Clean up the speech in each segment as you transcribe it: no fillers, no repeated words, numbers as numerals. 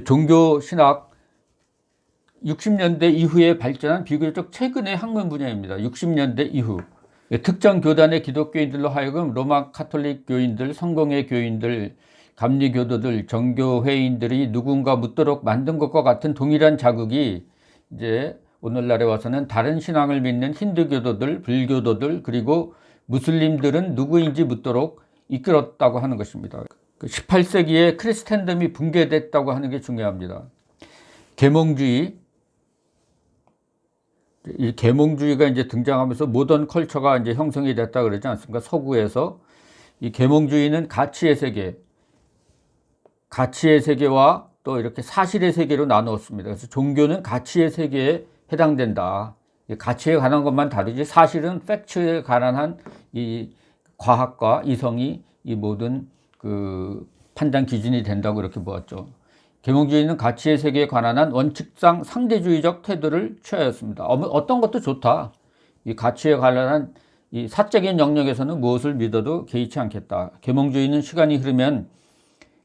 종교 신학 60년대 이후에 발전한 비교적 최근의 학문 분야입니다. 60년대 이후. 특정 교단의 기독교인들로 하여금 로마 카톨릭 교인들, 성공회 교인들, 감리교도들, 정교회인들이 누군가 묻도록 만든 것과 같은 동일한 자극이 이제 오늘날에 와서는 다른 신앙을 믿는 힌두교도들, 불교도들, 그리고 무슬림들은 누구인지 묻도록 이끌었다고 하는 것입니다. 18세기에 크리스텐덤이 붕괴됐다고 하는 게 중요합니다. 계몽주의, 이 계몽주의가 이제 등장하면서 모던 컬처가 이제 형성이 됐다 그러지 않습니까? 서구에서. 이 계몽주의는 가치의 세계와 또 이렇게 사실의 세계로 나누었습니다. 그래서 종교는 가치의 세계에 해당된다. 가치에 관한 것만 다르지 사실은 팩트에 관한 이 과학과 이성이 이 모든 그 판단 기준이 된다고 이렇게 보았죠. 계몽주의는 가치의 세계에 관한 한 원칙상 상대주의적 태도를 취하였습니다. 어떤 것도 좋다. 이 가치에 관련한 이 사적인 영역에서는 무엇을 믿어도 개의치 않겠다. 계몽주의는 시간이 흐르면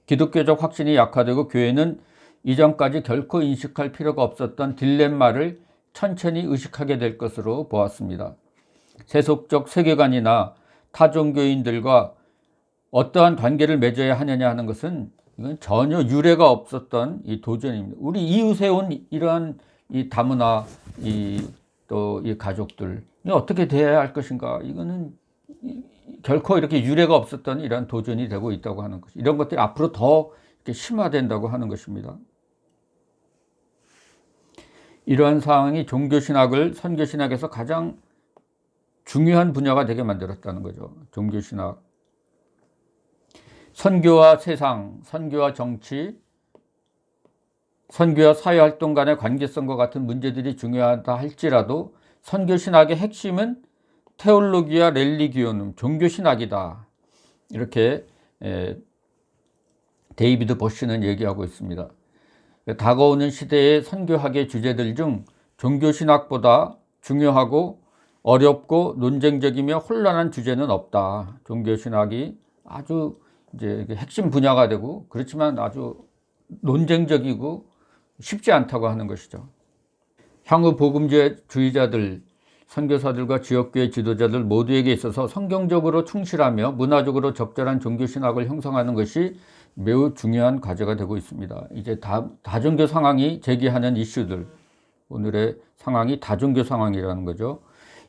기독교적 확신이 약화되고 교회는 이전까지 결코 인식할 필요가 없었던 딜레마를 천천히 의식하게 될 것으로 보았습니다. 세속적 세계관이나 타종교인들과 어떠한 관계를 맺어야 하느냐 하는 것은 이건 전혀 유례가 없었던 이 도전입니다. 우리 이웃에 온 이러한 이 다문화 또 이 가족들 어떻게 대해야 할 것인가? 이거는 결코 이렇게 유례가 없었던 이러한 도전이 되고 있다고 하는 것. 이런 것들이 앞으로 더 이렇게 심화된다고 하는 것입니다. 이러한 상황이 종교신학을 선교신학에서 가장 중요한 분야가 되게 만들었다는 거죠. 종교신학. 선교와 세상, 선교와 정치, 선교와 사회활동 간의 관계성과 같은 문제들이 중요하다 할지라도 선교신학의 핵심은 테올로기아 렐리기오눔, 종교신학이다. 이렇게 데이비드 버시는 얘기하고 있습니다. 다가오는 시대의 선교학의 주제들 중 종교신학보다 중요하고 어렵고 논쟁적이며 혼란한 주제는 없다. 종교신학이 아주 이제 핵심 분야가 되고 그렇지만 아주 논쟁적이고 쉽지 않다고 하는 것이죠. 향후 복음주의자들, 선교사들과 지역교회 지도자들 모두에게 있어서 성경적으로 충실하며 문화적으로 적절한 종교신학을 형성하는 것이 매우 중요한 과제가 되고 있습니다. 이제 다종교 상황이 제기하는 이슈들, 오늘의 상황이 다종교 상황이라는 거죠.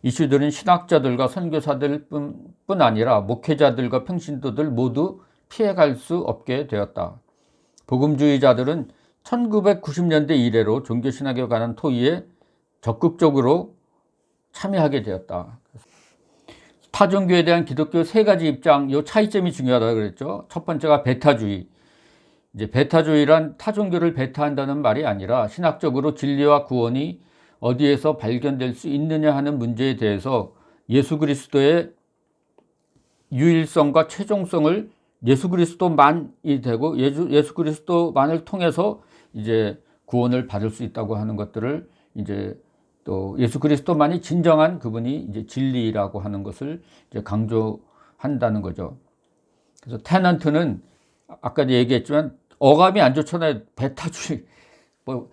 이슈들은 신학자들과 선교사들뿐 아니라 목회자들과 평신도들 모두 피해갈 수 없게 되었다. 복음주의자들은 1990년대 이래로 종교신학에 관한 토의에 적극적으로 참여하게 되었다. 타종교에 대한 기독교 세 가지 입장, 이 차이점이 중요하다고 그랬죠. 첫 번째가 베타주의. 이제 베타주의란 타종교를 베타한다는 말이 아니라 신학적으로 진리와 구원이 어디에서 발견될 수 있느냐 하는 문제에 대해서 예수 그리스도의 유일성과 최종성을 예수 그리스도만이 되고 예수 그리스도만을 통해서 이제 구원을 받을 수 있다고 하는 것들을 이제 또 예수 그리스도만이 진정한 그분이 이제 진리라고 하는 것을 이제 강조한다는 거죠. 그래서 테넌트는 아까도 얘기했지만 어감이 안 좋잖아요. 베타주의, 뭐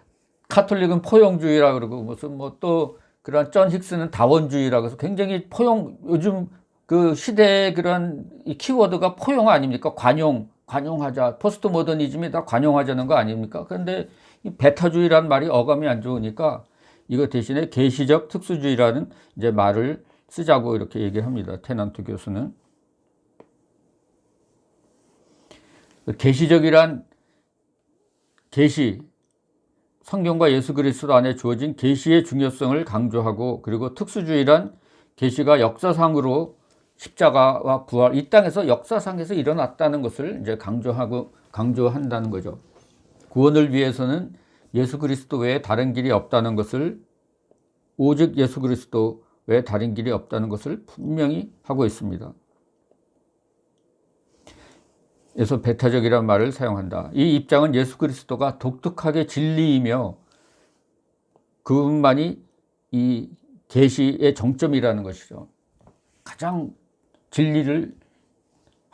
카톨릭은 포용주의라 그러고 무슨 뭐 또 그런 존 힉스는 다원주의라고 해서 굉장히 요즘 그 시대의 그런 이 키워드가 포용 아닙니까? 관용하자. 포스트 모더니즘이 다 관용하자는 거 아닙니까? 그런데 이 베타주의라는 말이 어감이 안 좋으니까 이거 대신에 계시적 특수주의라는 이제 말을 쓰자고 이렇게 얘기를 합니다. 테넌트 교수는. 계시적이란 계시, 성경과 예수 그리스도 안에 주어진 계시의 중요성을 강조하고, 그리고 특수주의란 계시가 역사상으로 십자가와 부활, 이 땅에서 역사상에서 일어났다는 것을 이제 강조한다는 거죠. 구원을 위해서는 예수 그리스도 외에 다른 길이 없다는 것을, 오직 예수 그리스도 외에 다른 길이 없다는 것을 분명히 하고 있습니다. 그래서 베타적이라는 말을 사용한다. 이 입장은 예수 그리스도가 독특하게 진리이며 그분만이 이 계시의 정점이라는 것이죠. 가장 진리를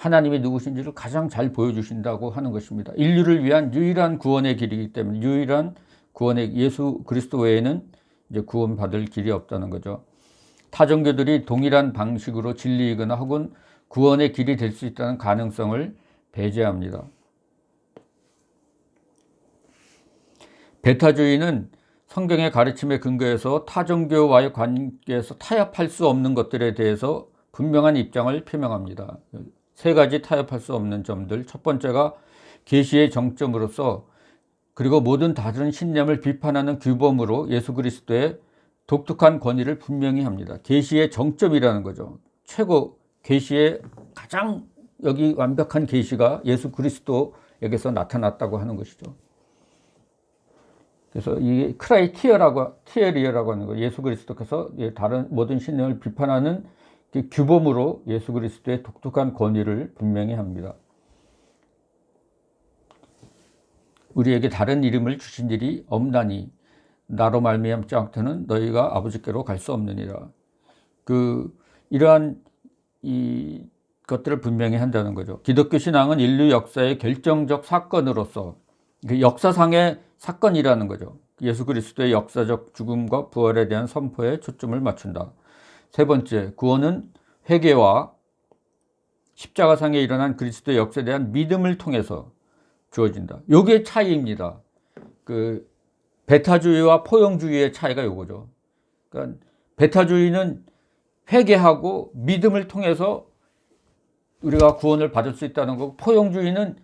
하나님이 누구신지를 가장 잘 보여주신다고 하는 것입니다. 인류를 위한 유일한 구원의 길이기 때문에 유일한 구원의 예수 그리스도 외에는 이제 구원받을 길이 없다는 거죠. 타종교들이 동일한 방식으로 진리이거나 혹은 구원의 길이 될 수 있다는 가능성을 배제합니다. 베타주의는 성경의 가르침에 근거해서 타종교와의 관계에서 타협할 수 없는 것들에 대해서 분명한 입장을 표명합니다. 세 가지 타협할 수 없는 점들. 첫 번째가 계시의 정점으로서 그리고 모든 다른 신념을 비판하는 규범으로 예수 그리스도의 독특한 권위를 분명히 합니다. 계시의 정점이라는 거죠. 최고 계시의 가장 여기 완벽한 계시가 예수 그리스도에게서 나타났다고 하는 것이죠. 그래서 이게 티어리어라고 하는 거예요. 예수 그리스도께서 다른 모든 신념을 비판하는 규범으로 예수 그리스도의 독특한 권위를 분명히 합니다. 우리에게 다른 이름을 주신 일이 없나니 나로 말미암지 않고는 너희가 아버지께로 갈 수 없느니라. 이러한 이 것들을 분명히 한다는 거죠. 기독교 신앙은 인류 역사의 결정적 사건으로서 역사상의 사건이라는 거죠. 예수 그리스도의 역사적 죽음과 부활에 대한 선포에 초점을 맞춘다. 세 번째, 구원은 회개와 십자가상에 일어난 그리스도의 역사에 대한 믿음을 통해서 주어진다. 요게 차이입니다. 베타주의와 포용주의의 차이가 요거죠. 그러니까 베타주의는 회개하고 믿음을 통해서 우리가 구원을 받을 수 있다는 거고, 포용주의는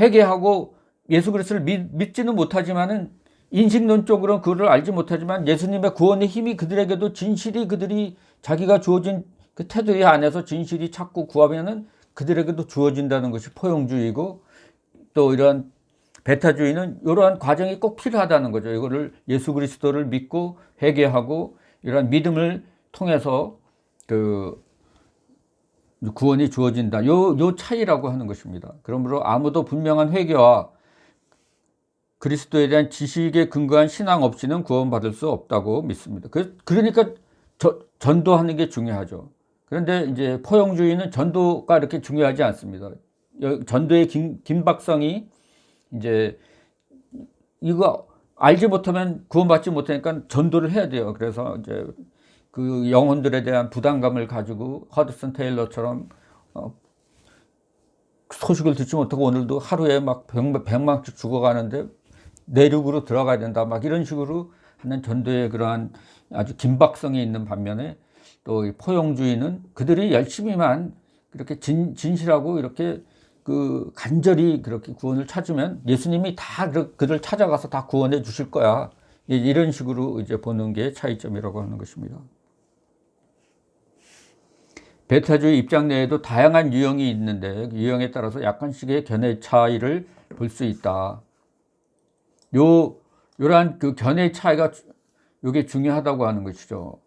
회개하고 예수 그리스도를 믿지는 못하지만은 인식론적으로는 그걸 알지 못하지만 예수님의 구원의 힘이 그들에게도 진실이 그들이 자기가 주어진 그 테두리 안에서 진실이 찾고 구하면은 그들에게도 주어진다는 것이 포용주의고, 또 이런 베타주의는 이러한 과정이 꼭 필요하다는 거죠. 이거를 예수 그리스도를 믿고 회개하고 이러한 믿음을 통해서 구원이 주어진다. 요 차이라고 하는 것입니다. 그러므로 아무도 분명한 회개와 그리스도에 대한 지식에 근거한 신앙 없이는 구원받을 수 없다고 믿습니다. 그러니까 전도하는 게 중요하죠. 그런데 이제 포용주의는 전도가 이렇게 중요하지 않습니다. 전도의 긴박성이 이제 이거 알지 못하면 구원받지 못하니까 전도를 해야 돼요. 그래서 이제 그 영혼들에 대한 부담감을 가지고 허드슨 테일러처럼 소식을 듣지 못하고 오늘도 하루에 막 100명씩 죽어가는데 내륙으로 들어가야 된다. 막 이런 식으로 하는 전도의 그러한 아주 긴박성이 있는 반면에 또 포용주의는 그들이 열심히만 그렇게 진실하고 이렇게 간절히 그렇게 구원을 찾으면 예수님이 다 그들 찾아가서 다 구원해 주실 거야. 이런 식으로 이제 보는 게 차이점이라고 하는 것입니다. 베타주의 입장 내에도 다양한 유형이 있는데 유형에 따라서 약간씩의 견해 차이를 볼 수 있다. 요러한 견해 차이가 요게 중요하다고 하는 것이죠.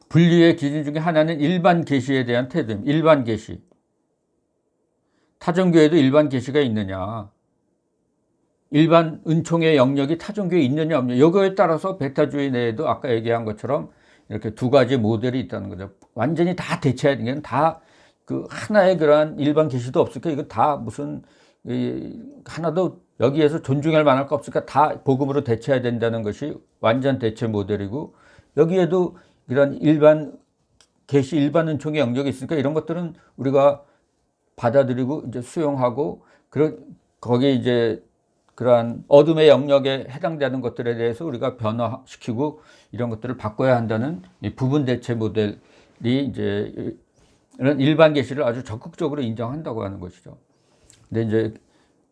분류의 기준 중에 하나는 일반 계시에 대한 태도입니다. 일반 계시. 타종교에도 일반 계시가 있느냐, 일반 은총의 영역이 타종교에 있느냐 없느냐, 이거에 따라서 베타주의 내에도 아까 얘기한 것처럼 이렇게 두 가지 모델이 있다는 거죠. 완전히 다 대체해야 되는 다 하나의 그러한 일반 계시도 없을까? 이거 다 무슨 하나도 여기에서 존중할 만할 거 없을까? 다 복음으로 대체해야 된다는 것이 완전 대체 모델이고, 여기에도 이런 일반 계시, 일반 은총의 영역이 있으니까 이런 것들은 우리가 받아들이고 이제 수용하고, 거기에 이제 그러한 어둠의 영역에 해당되는 것들에 대해서 우리가 변화시키고 이런 것들을 바꿔야 한다는 이 부분 대체 모델이 이제 이런 일반 계시를 아주 적극적으로 인정한다고 하는 것이죠. 근데 이제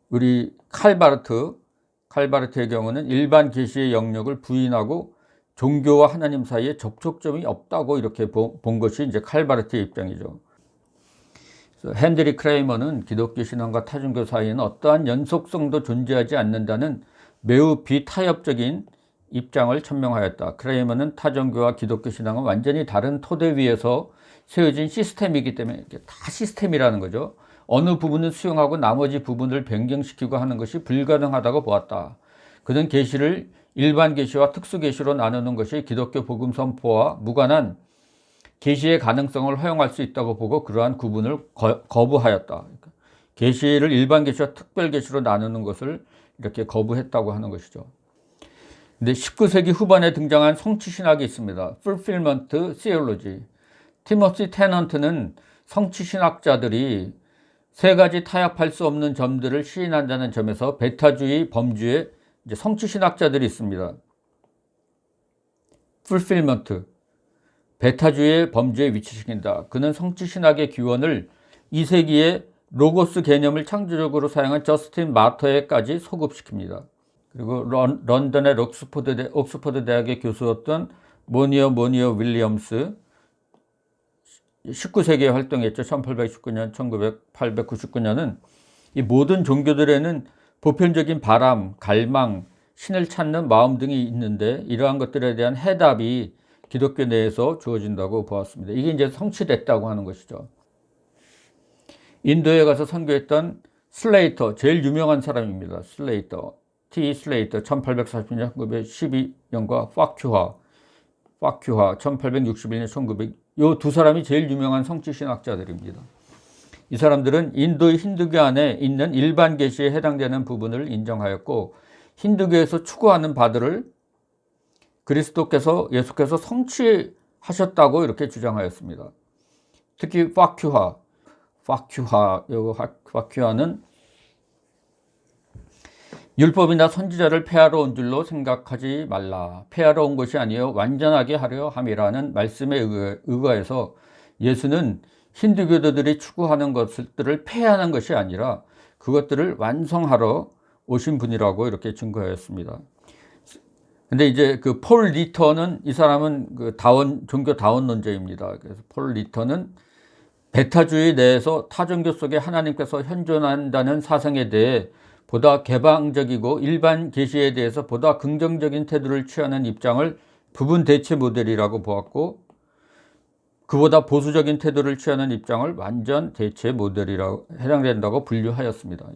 우리 칼바르트의 경우는 일반 계시의 영역을 부인하고 종교와 하나님 사이에 접촉점이 없다고 이렇게 본 것이 이제 칼바르트의 입장이죠. 헨드리 크레이머는 기독교 신앙과 타종교 사이에는 어떠한 연속성도 존재하지 않는다는 매우 비타협적인 입장을 천명하였다. 크레이머는 타종교와 기독교 신앙은 완전히 다른 토대 위에서 세워진 시스템이기 때문에 다 시스템이라는 거죠. 어느 부분을 수용하고 나머지 부분을 변경시키고 하는 것이 불가능하다고 보았다. 그는 계시를 일반 계시와 특수 계시로 나누는 것이 기독교 복음 선포와 무관한 계시의 가능성을 허용할 수 있다고 보고 그러한 구분을 거부하였다. 계시를 일반 계시와 특별 계시로 나누는 것을 이렇게 거부했다고 하는 것이죠. 근데 19세기 후반에 등장한 성취 신학이 있습니다. Fulfillment Theology. 티모시 테넌트는 성취 신학자들이 세 가지 타협할 수 없는 점들을 시인한다는 점에서 베타주의 범주에 이제 성취 신학자들이 있습니다. Fulfillment. 베타주의 범주에 위치시킨다. 그는 성취 신학의 기원을 2세기에 로고스 개념을 창조적으로 사용한 저스틴 마터에까지 소급시킵니다. 그리고 런던의 옥스퍼드 대학의 교수였던 모니어 윌리엄스 19세기에 활동했죠. 1819년, 1899년은 이 모든 종교들에는 보편적인 바람, 갈망, 신을 찾는 마음 등이 있는데 이러한 것들에 대한 해답이 기독교 내에서 주어진다고 보았습니다. 이게 이제 성취됐다고 하는 것이죠. 인도에 가서 선교했던 슬레이터, 제일 유명한 사람입니다. 슬레이터, T. 슬레이터, 1840년, 1912년과 파큐하, 1861년, 1900, 이 두 사람이 제일 유명한 성취신학자들입니다. 이 사람들은 인도의 힌두교 안에 있는 일반 계시에 해당되는 부분을 인정하였고 힌두교에서 추구하는 바들을 예수께서 성취하셨다고 이렇게 주장하였습니다. 특히 파큐하는 율법이나 선지자를 폐하러 온 줄로 생각하지 말라. 폐하러 온 것이 아니요 완전하게 하려 함이라는 말씀에 의거해서 예수는 힌두교도들이 추구하는 것들을 폐하는 것이 아니라 그것들을 완성하러 오신 분이라고 이렇게 증거하였습니다. 근데 이제 그 폴 리터는 이 사람은 그 종교 다원론자입니다. 그래서 폴 리터는 베타주의 내에서 타종교 속에 하나님께서 현존한다는 사상에 대해 보다 개방적이고 일반 계시에 대해서 보다 긍정적인 태도를 취하는 입장을 부분 대체 모델이라고 보았고 그보다 보수적인 태도를 취하는 입장을 완전 대체 모델이라고 해당된다고 분류하였습니다.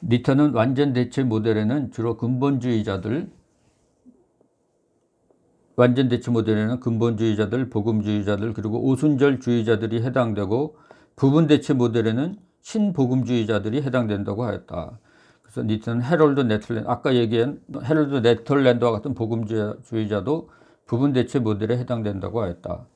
리터는 완전 대체 모델에는 주로 근본주의자들, 복음주의자들, 그리고 오순절주의자들이 해당되고 부분 대체 모델에는 신복음주의자들이 해당된다고 하였다. 그래서 리터는 아까 얘기한 헤럴드 네덜랜드와 같은 복음주의자도 부분 대체 모델에 해당된다고 하였다.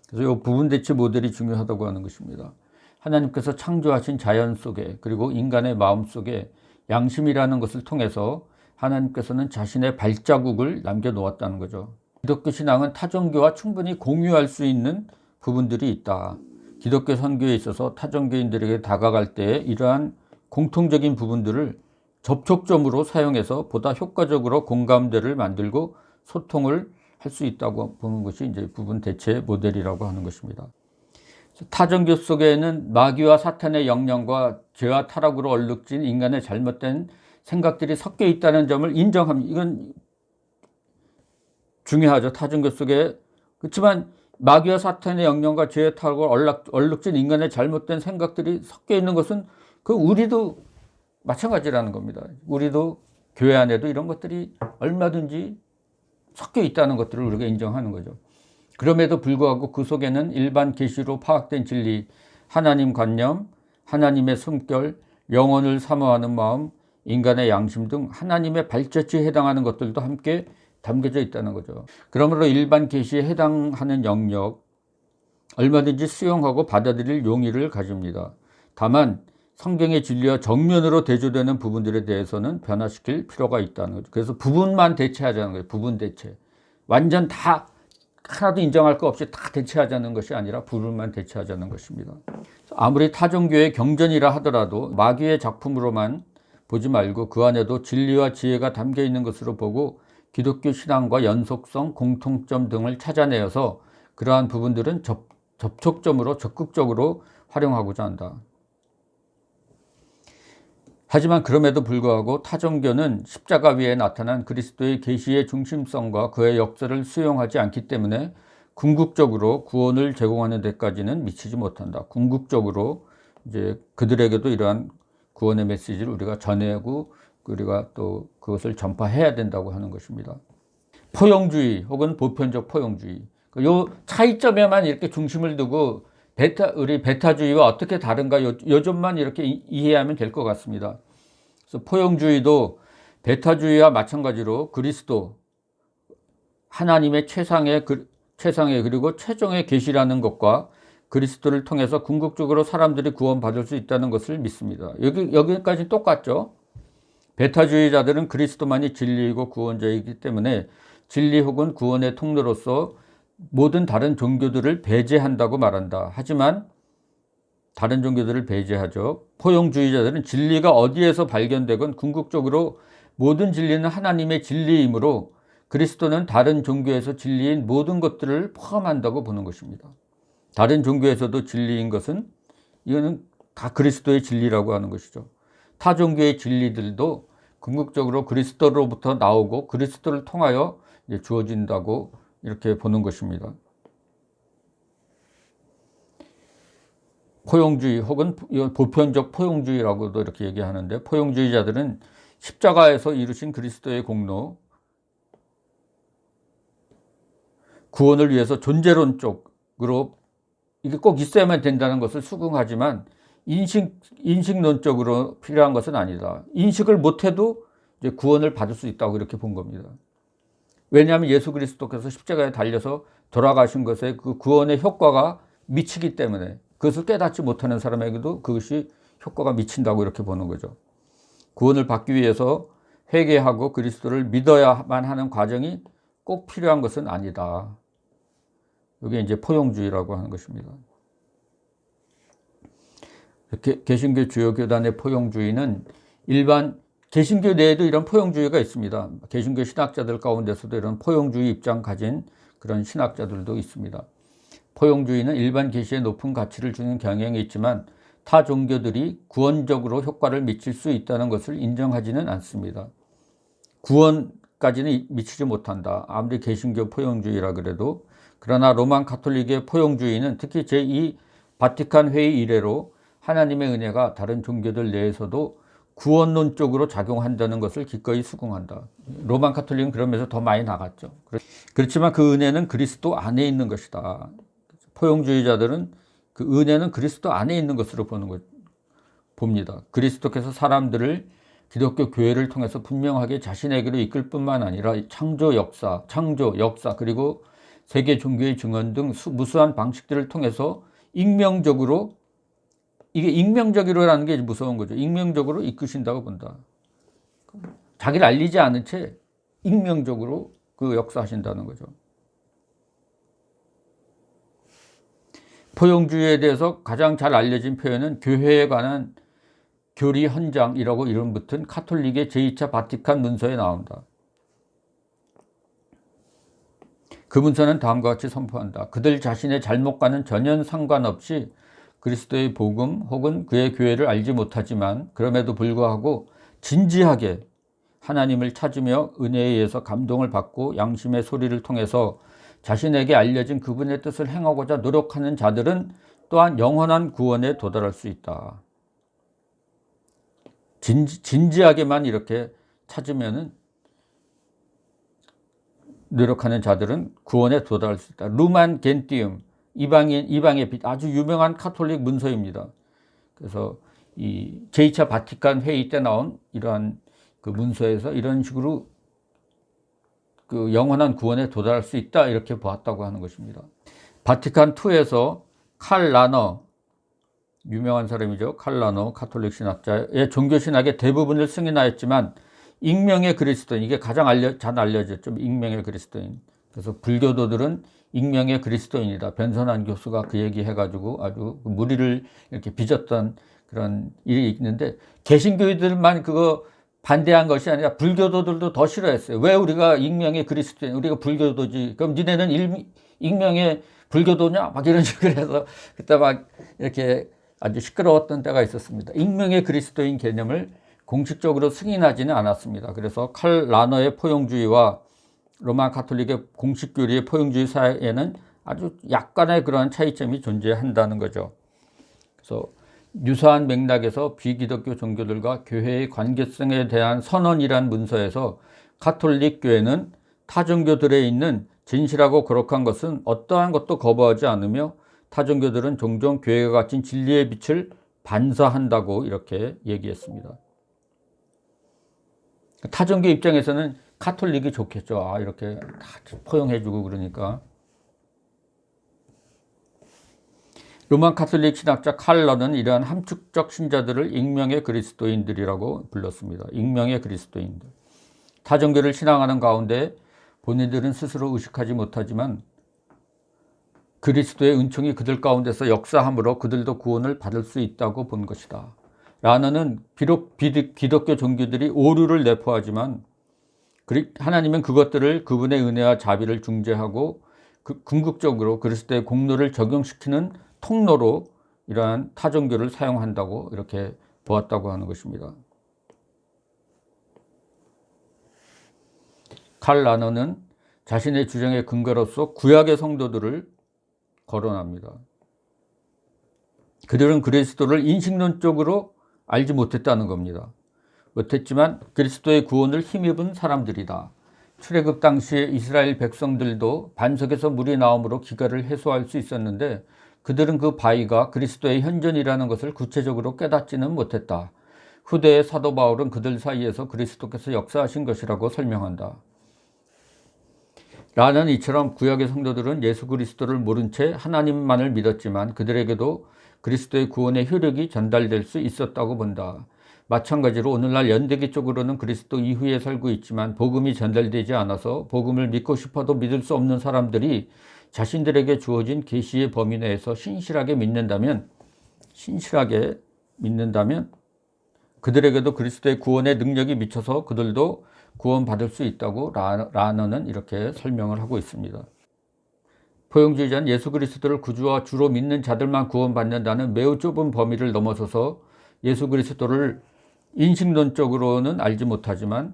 그래서 이 부분 대체 모델이 중요하다고 하는 것입니다. 하나님께서 창조하신 자연 속에 그리고 인간의 마음 속에 양심이라는 것을 통해서 하나님께서는 자신의 발자국을 남겨놓았다는 거죠. 기독교 신앙은 타종교와 충분히 공유할 수 있는 부분들이 있다. 기독교 선교에 있어서 타종교인들에게 다가갈 때 이러한 공통적인 부분들을 접촉점으로 사용해서 보다 효과적으로 공감대를 만들고 소통을 할 수 있다고 보는 것이 이제 부분 대체 모델이라고 하는 것입니다. 타종교 속에는 마귀와 사탄의 영향과 죄와 타락으로 얼룩진 인간의 잘못된 생각들이 섞여 있다는 점을 인정합니다. 이건 중요하죠. 타종교 속에. 그렇지만 마귀와 사탄의 영향과 죄의 타락으로 얼룩진 인간의 잘못된 생각들이 섞여 있는 것은 우리도 마찬가지라는 겁니다. 우리도 교회 안에도 이런 것들이 얼마든지 섞여 있다는 것들을 우리가 인정하는 거죠. 그럼에도 불구하고 그 속에는 일반 계시로 파악된 진리, 하나님 관념, 하나님의 숨결, 영혼을 사모하는 마음, 인간의 양심 등 하나님의 발자취에 해당하는 것들도 함께 담겨져 있다는 거죠. 그러므로 일반 계시에 해당하는 영역 얼마든지 수용하고 받아들일 용의를 가집니다. 다만 성경의 진리와 정면으로 대조되는 부분들에 대해서는 변화시킬 필요가 있다는 거죠. 그래서 부분만 대체하자는 거예요. 부분 대체. 완전 다 하나도 인정할 거 없이 다 대체하자는 것이 아니라 부분만 대체하자는 것입니다. 아무리 타종교의 경전이라 하더라도 마귀의 작품으로만 보지 말고 그 안에도 진리와 지혜가 담겨 있는 것으로 보고 기독교 신앙과 연속성, 공통점 등을 찾아내어서 그러한 부분들은 접촉점으로 적극적으로 활용하고자 한다. 하지만 그럼에도 불구하고 타종교는 십자가 위에 나타난 그리스도의 계시의 중심성과 그의 역사를 수용하지 않기 때문에 궁극적으로 구원을 제공하는 데까지는 미치지 못한다. 궁극적으로 이제 그들에게도 이러한 구원의 메시지를 우리가 전하고 우리가 또 그것을 전파해야 된다고 하는 것입니다. 포용주의 혹은 보편적 포용주의. 요 차이점에만 이렇게 중심을 두고 우리 베타주의와 어떻게 다른가 요 점만 이렇게 이해하면 될 것 같습니다. 그래서 포용주의도 베타주의와 마찬가지로 그리스도 하나님의 최상의 그리고 최종의 계시라는 것과 그리스도를 통해서 궁극적으로 사람들이 구원받을 수 있다는 것을 믿습니다. 여기까지 똑같죠. 베타주의자들은 그리스도만이 진리이고 구원자이기 때문에 진리 혹은 구원의 통로로서 모든 다른 종교들을 배제한다고 말한다. 하지만 다른 종교들을 배제하죠. 포용주의자들은 진리가 어디에서 발견되건 궁극적으로 모든 진리는 하나님의 진리이므로 그리스도는 다른 종교에서 진리인 모든 것들을 포함한다고 보는 것입니다. 다른 종교에서도 진리인 것은 이거는 다 그리스도의 진리라고 하는 것이죠. 타 종교의 진리들도 궁극적으로 그리스도로부터 나오고 그리스도를 통하여 주어진다고 이렇게 보는 것입니다. 포용주의 혹은 보편적 포용주의라고도 이렇게 얘기하는데, 포용주의자들은 십자가에서 이루신 그리스도의 공로, 구원을 위해서 존재론적으로 이게 꼭 있어야만 된다는 것을 수긍하지만 인식론적으로 필요한 것은 아니다. 인식을 못해도 이제 구원을 받을 수 있다고 이렇게 본 겁니다. 왜냐하면 예수 그리스도께서 십자가에 달려서 돌아가신 것에 그 구원의 효과가 미치기 때문에, 그것을 깨닫지 못하는 사람에게도 그것이 효과가 미친다고 이렇게 보는 거죠. 구원을 받기 위해서 회개하고 그리스도를 믿어야만 하는 과정이 꼭 필요한 것은 아니다. 이게 이제 포용주의라고 하는 것입니다. 개신교 주요 교단의 포용주의는 일반 개신교 내에도 이런 포용주의가 있습니다. 개신교 신학자들 가운데서도 이런 포용주의 입장 가진 그런 신학자들도 있습니다. 포용주의는 일반 계시에 높은 가치를 주는 경향이 있지만 타 종교들이 구원적으로 효과를 미칠 수 있다는 것을 인정하지는 않습니다. 구원까지는 미치지 못한다. 아무리 개신교 포용주의라 그래도. 그러나 로만 가톨릭의 포용주의는 특히 제2 바티칸 회의 이래로 하나님의 은혜가 다른 종교들 내에서도 구원론적으로 작용한다는 것을 기꺼이 수긍한다. 로만 가톨릭은 그러면서 더 많이 나갔죠. 그렇지만 그 은혜는 그리스도 안에 있는 것이다. 포용주의자들은 그 은혜는 그리스도 안에 있는 것으로 봅니다. 그리스도께서 사람들을 기독교 교회를 통해서 분명하게 자신에게로 이끌 뿐만 아니라 창조 역사 그리고 세계 종교의 증언 등 무수한 방식들을 통해서 익명적으로, 이게 익명적이라는 게 무서운 거죠. 익명적으로 이끄신다고 본다. 자기를 알리지 않은 채 익명적으로 그 역사하신다는 거죠. 포용주의에 대해서 가장 잘 알려진 표현은 교회에 관한 교리 헌장이라고 이름 붙은 카톨릭의 제2차 바티칸 문서에 나온다. 그 문서는 다음과 같이 선포한다. 그들 자신의 잘못과는 전혀 상관없이 그리스도의 복음 혹은 그의 교회를 알지 못하지만 그럼에도 불구하고 진지하게 하나님을 찾으며 은혜에 의해서 감동을 받고 양심의 소리를 통해서 자신에게 알려진 그분의 뜻을 행하고자 노력하는 자들은 또한 영원한 구원에 도달할 수 있다. 진지하게만 이렇게 찾으면은 노력하는 자들은 구원에 도달할 수 있다. 루만 겐티움, 이방의 빛, 아주 유명한 카톨릭 문서입니다. 그래서 이 제2차 바티칸 회의 때 나온 이러한 그 문서에서 이런 식으로 그 영원한 구원에 도달할 수 있다, 이렇게 보았다고 하는 것입니다. 바티칸 2에서 칼 라너, 유명한 사람이죠. 칼 라너 카톨릭 신학자의 종교신학의 대부분을 승인하였지만 익명의 그리스도인, 이게 가장 잘 알려졌죠. 익명의 그리스도인. 그래서 불교도들은 익명의 그리스도인이다. 변선한 교수가 그 얘기 해가지고 아주 무리를 이렇게 빚었던 그런 일이 있는데, 개신교인들만 그거 반대한 것이 아니라 불교도들도 더 싫어했어요. 왜 우리가 익명의 그리스도인, 우리가 불교도지, 그럼 니네는 익명의 불교도냐? 막 이런 식으로 해서 그때 막 이렇게 아주 시끄러웠던 때가 있었습니다. 익명의 그리스도인 개념을 공식적으로 승인하지는 않았습니다. 그래서 칼 라너의 포용주의와 로마 가톨릭의 공식 교리의 포용주의 사이에는 아주 약간의 그러한 차이점이 존재한다는 거죠. 그래서 유사한 맥락에서 비기독교 종교들과 교회의 관계성에 대한 선언이란 문서에서 가톨릭 교회는 타 종교들에 있는 진실하고 거룩한 것은 어떠한 것도 거부하지 않으며 타종교들은 종종 교회가 가진 진리의 빛을 반사한다고 이렇게 얘기했습니다. 타종교 입장에서는 카톨릭이 좋겠죠. 아, 이렇게 다 포용해주고 그러니까. 로만 카톨릭 신학자 칼러는 이러한 함축적 신자들을 익명의 그리스도인들이라고 불렀습니다. 익명의 그리스도인들. 타종교를 신앙하는 가운데 본인들은 스스로 의식하지 못하지만 그리스도의 은총이 그들 가운데서 역사함으로 그들도 구원을 받을 수 있다고 본 것이다. 라너는 비록 기독교 종교들이 오류를 내포하지만 하나님은 그것들을 그분의 은혜와 자비를 중재하고 궁극적으로 그리스도의 공로를 적용시키는 통로로 이러한 타종교를 사용한다고 이렇게 보았다고 하는 것입니다. 칼 라너는 자신의 주장의 근거로서 구약의 성도들을 거론합니다. 그들은 그리스도를 인식론적으로 알지 못했다는 겁니다. 못했지만 그리스도의 구원을 힘입은 사람들이다. 출애굽 당시에 이스라엘 백성들도 반석에서 물이 나옴으로 기가를 해소할 수 있었는데 그들은 그 바위가 그리스도의 현존이라는 것을 구체적으로 깨닫지는 못했다. 후대의 사도 바울은 그들 사이에서 그리스도께서 역사하신 것이라고 설명한다. 라는 이처럼 구약의 성도들은 예수 그리스도를 모른 채 하나님만을 믿었지만 그들에게도 그리스도의 구원의 효력이 전달될 수 있었다고 본다. 마찬가지로 오늘날 연대기 쪽으로는 그리스도 이후에 살고 있지만 복음이 전달되지 않아서 복음을 믿고 싶어도 믿을 수 없는 사람들이 자신들에게 주어진 계시의 범위 내에서 신실하게 믿는다면 그들에게도 그리스도의 구원의 능력이 미쳐서 그들도 구원받을 수 있다고 라너는 이렇게 설명을 하고 있습니다. 포용주의자는 예수 그리스도를 구주와 주로 믿는 자들만 구원받는다는 매우 좁은 범위를 넘어서서 예수 그리스도를 인식론적으로는 알지 못하지만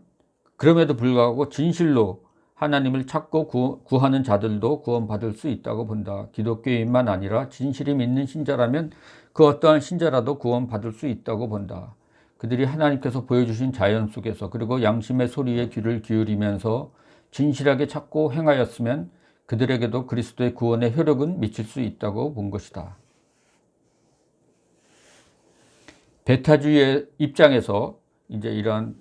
그럼에도 불구하고 진실로 하나님을 찾고 구하는 자들도 구원받을 수 있다고 본다. 기독교인만 아니라 진실이 믿는 신자라면 그 어떠한 신자라도 구원받을 수 있다고 본다. 그들이 하나님께서 보여주신 자연 속에서 그리고 양심의 소리에 귀를 기울이면서 진실하게 찾고 행하였으면 그들에게도 그리스도의 구원의 효력은 미칠 수 있다고 본 것이다. 베타주의의 입장에서 이제 이런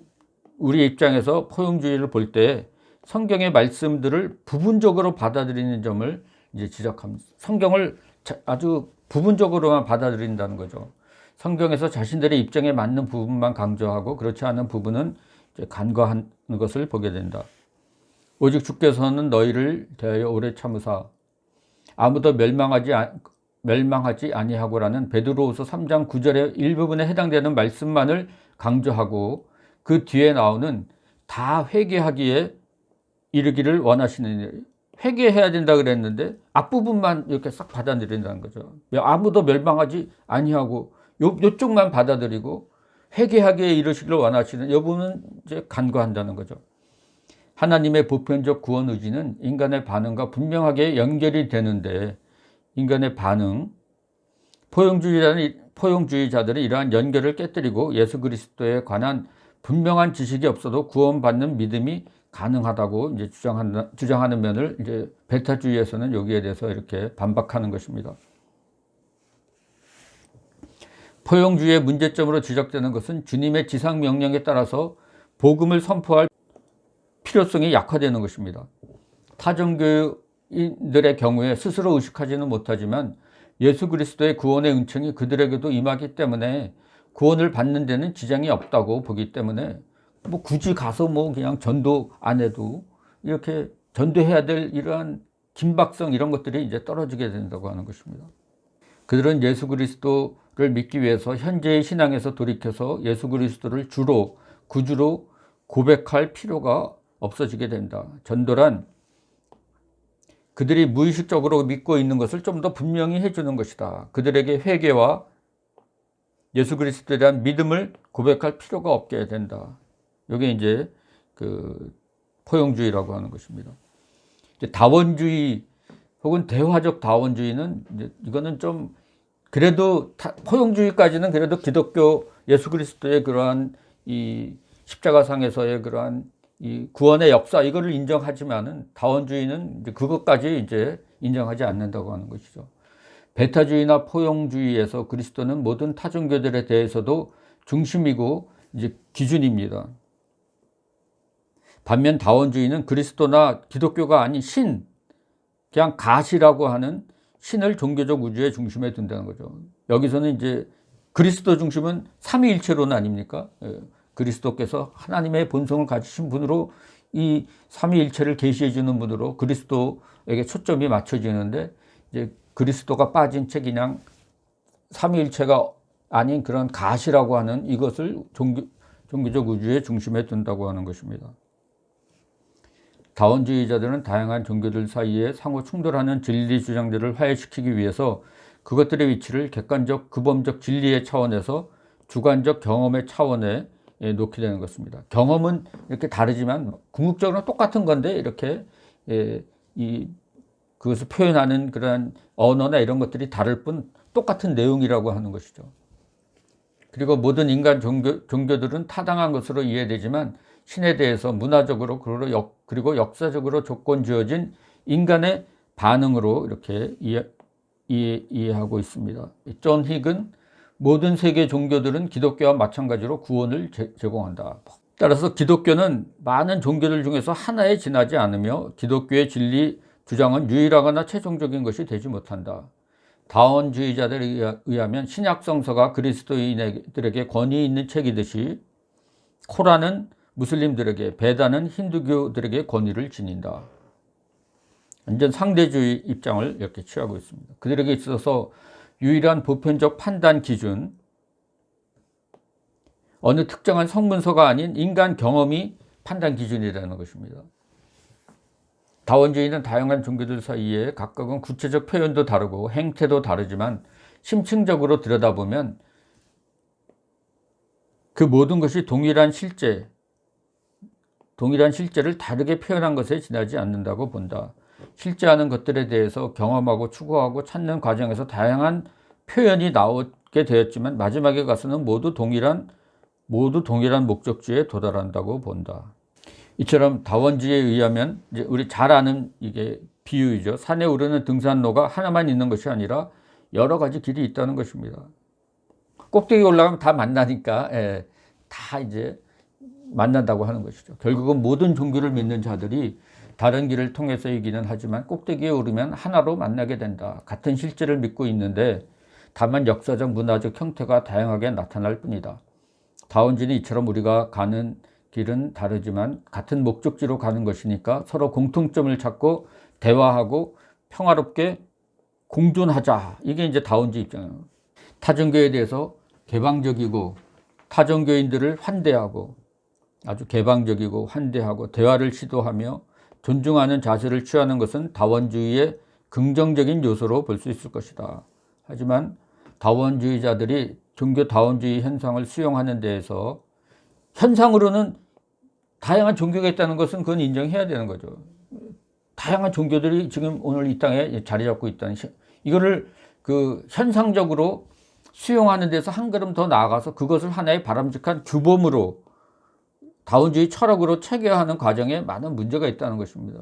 우리의 입장에서 포용주의를 볼 때 성경의 말씀들을 부분적으로 받아들이는 점을 이제 지적합니다. 성경을 아주 부분적으로만 받아들인다는 거죠. 성경에서 자신들의 입장에 맞는 부분만 강조하고 그렇지 않은 부분은 이제 간과하는 것을 보게 된다. 오직 주께서는 너희를 대하여 오래 참으사 아무도 멸망하지 아니하고라는 베드로후서 3장 9절의 일부분에 해당되는 말씀만을 강조하고 그 뒤에 나오는 다 회개하기에 이르기를 원하시는 회개해야 된다 그랬는데 앞부분만 이렇게 싹 받아들인다는 거죠. 아무도 멸망하지 아니하고 요쪽만 받아들이고 회개하기에 이르시기를 원하시는 이 부분은 이제 간과한다는 거죠. 하나님의 보편적 구원 의지는 인간의 반응과 분명하게 연결이 되는데 인간의 반응, 포용주의자들은 이러한 연결을 깨뜨리고 예수 그리스도에 관한 분명한 지식이 없어도 구원받는 믿음이 가능하다고 이제 주장하는 면을 이제 베타주의에서는 여기에 대해서 이렇게 반박하는 것입니다. 포용주의의 문제점으로 지적되는 것은 주님의 지상 명령에 따라서 복음을 선포할 필요성이 약화되는 것입니다. 타종교인들의 경우에 스스로 의식하지는 못하지만 예수 그리스도의 구원의 은총이 그들에게도 임하기 때문에 구원을 받는 데는 지장이 없다고 보기 때문에 뭐 굳이 가서 뭐 그냥 전도 안 해도 이렇게 전도해야 될 이러한 긴박성 이런 것들이 이제 떨어지게 된다고 하는 것입니다. 그들은 예수 그리스도를 믿기 위해서 현재의 신앙에서 돌이켜서 예수 그리스도를 주로 구주로 고백할 필요가 없어지게 된다. 전도란 그들이 무의식적으로 믿고 있는 것을 좀 더 분명히 해주는 것이다. 그들에게 회개와 예수 그리스도에 대한 믿음을 고백할 필요가 없게 된다. 이게 이제 그 포용주의라고 하는 것입니다. 이제 다원주의 혹은 대화적 다원주의는 이제 이거는 좀 그래도 포용주의까지는 그래도 기독교 예수 그리스도의 그러한 이 십자가상에서의 그러한 이 구원의 역사 이거를 인정하지만은 다원주의는 이제 그것까지 이제 인정하지 않는다고 하는 것이죠. 배타주의나 포용주의에서 그리스도는 모든 타종교들에 대해서도 중심이고 이제 기준입니다. 반면 다원주의는 그리스도나 기독교가 아닌 신, 그냥 가시라고 하는 신을 종교적 우주의 중심에 둔다는 거죠. 여기서는 이제 그리스도 중심은 삼위일체론 아닙니까? 그리스도께서 하나님의 본성을 가지신 분으로 이 삼위일체를 계시해 주는 분으로 그리스도에게 초점이 맞춰지는데 이제 그리스도가 빠진 채 그냥 삼위일체가 아닌 그런 가시라고 하는 이것을 종교적 우주의 중심에 둔다고 하는 것입니다. 다원주의자들은 다양한 종교들 사이에 상호 충돌하는 진리 주장들을 화해시키기 위해서 그것들의 위치를 객관적 규범적 진리의 차원에서 주관적 경험의 차원에 놓게 되는 것입니다. 경험은 이렇게 다르지만 궁극적으로 똑같은 건데 이렇게 그것을 표현하는 그런 언어나 이런 것들이 다를 뿐 똑같은 내용이라고 하는 것이죠. 그리고 모든 인간 종교들은 타당한 것으로 이해되지만 신에 대해서 문화적으로 그리고 역사적으로 조건 지어진 인간의 반응으로 이렇게 이해하고 있습니다. 존 힉은 모든 세계 종교들은 기독교와 마찬가지로 구원을 제공한다. 따라서 기독교는 많은 종교들 중에서 하나에 지나지 않으며 기독교의 진리 주장은 유일하거나 최종적인 것이 되지 못한다. 다원주의자들에 의하면 신약 성서가 그리스도인들에게 권위 있는 책이듯이 코란은 무슬림들에게, 베다는 힌두교들에게 권위를 지닌다. 완전 상대주의 입장을 이렇게 취하고 있습니다. 그들에게 있어서 유일한 보편적 판단 기준, 어느 특정한 성문서가 아닌 인간 경험이 판단 기준이라는 것입니다. 다원주의는 다양한 종교들 사이에 각각은 구체적 표현도 다르고 행태도 다르지만 심층적으로 들여다보면 그 모든 것이 동일한 실제를 다르게 표현한 것에 지나지 않는다고 본다. 실제하는 것들에 대해서 경험하고 추구하고 찾는 과정에서 다양한 표현이 나오게 되었지만 마지막에 가서는 모두 동일한 목적지에 도달한다고 본다. 이처럼 다원주의에 의하면 이제 우리 잘 아는 이게 비유이죠. 산에 오르는 등산로가 하나만 있는 것이 아니라 여러 가지 길이 있다는 것입니다. 꼭대기 올라가면 다 만나니까 다 이제 만난다고 하는 것이죠. 결국은 모든 종교를 믿는 자들이 다른 길을 통해서이기는 하지만 꼭대기에 오르면 하나로 만나게 된다. 같은 실제를 믿고 있는데 다만 역사적 문화적 형태가 다양하게 나타날 뿐이다. 다원주의는 이처럼 우리가 가는 길은 다르지만 같은 목적지로 가는 것이니까 서로 공통점을 찾고 대화하고 평화롭게 공존하자. 이게 이제 다원주의 입장이에요. 타종교에 대해서 개방적이고 타종교인들을 환대하고 아주 개방적이고 환대하고 대화를 시도하며 존중하는 자세를 취하는 것은 다원주의의 긍정적인 요소로 볼 수 있을 것이다. 하지만 다원주의자들이 종교 다원주의 현상을 수용하는 데에서 현상으로는 다양한 종교가 있다는 것은 그건 인정해야 되는 거죠. 다양한 종교들이 지금 오늘 이 땅에 자리 잡고 있다는 이거를 그 현상적으로 수용하는 데서 한 걸음 더 나아가서 그것을 하나의 바람직한 규범으로 다원주의 철학으로 체계화하는 과정에 많은 문제가 있다는 것입니다.